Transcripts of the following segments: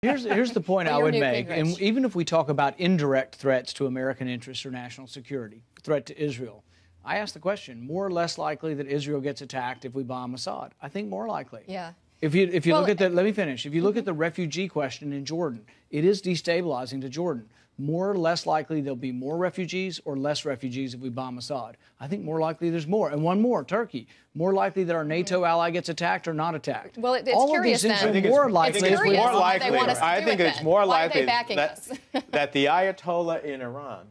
Here's the point I Well, would you're make, Newt Gingrich. and even if we talk about indirect threats to American interests or national security, threat to Israel, I ask the question, more or less likely that Israel gets attacked if we bomb Assad? I think more likely. Yeah. If you Well, look at the, let me finish. If you look at the refugee question in Jordan, it is destabilizing to Jordan. More or less likely there'll be more refugees or less refugees if we bomb Assad. I think more likely there's more. And one more, Turkey. More likely that our NATO ally gets attacked or not attacked. Well, it's all curious of these things then. are more likely. It's curious more what likely. they want us to I do think with it's it. more Why are likely they backing that, us? that the Ayatollah in Iran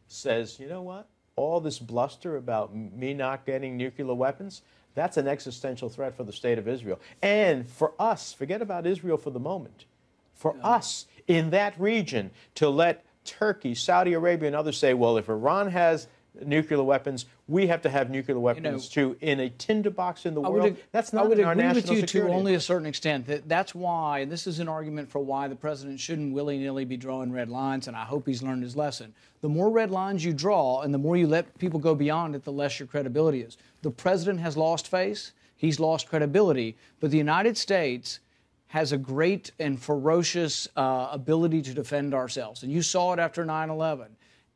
says, you know what? All this bluster about me not getting nuclear weapons, that's an existential threat for the state of Israel. And for us, forget about Israel for the moment, for us in that region to let Turkey, Saudi Arabia, and others say, well, if Iran has nuclear weapons, we have to have nuclear weapons too, in a tinderbox in the world. That's not in our national security. I would agree with you to only a certain extent. That's why, and this is an argument for why the president shouldn't willy-nilly be drawing red lines, and I hope he's learned his lesson. The more red lines you draw and the more you let people go beyond it, the less your credibility is. The president has lost face, he's lost credibility, but the United States has a great and ferocious ability to defend ourselves. And you saw it after 9/11.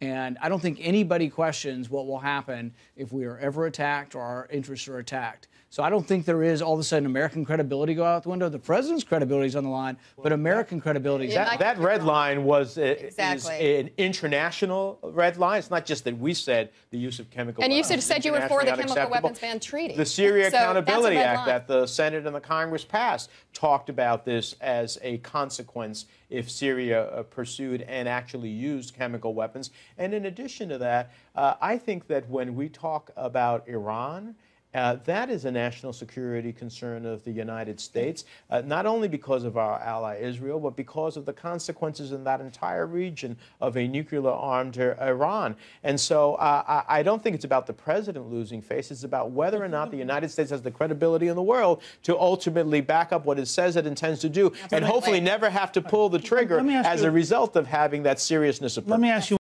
And I don't think anybody questions what will happen if we are ever attacked or our interests are attacked. So I don't think there is all of a sudden American credibility go out the window. The president's credibility is on the line, but American credibility is not. That red line was is Exactly. an international red line. It's not just that we said the use of chemical And you weapons said you were for the internationally Chemical unacceptable. Weapons Ban Treaty. The Syria So Accountability that's a red Act line. that the Senate and the Congress passed talked about this as a consequence if Syria pursued and actually used chemical weapons. And in addition to that, I think that when we talk about Iran, that is a national security concern of the United States, not only because of our ally Israel, but because of the consequences in that entire region of a nuclear-armed Iran. And so I don't think it's about the president losing face. It's about whether or not the United States has the credibility in the world to ultimately back up what it says it intends to do, and hopefully never have to pull the trigger as a result of having that seriousness approach. Let me ask you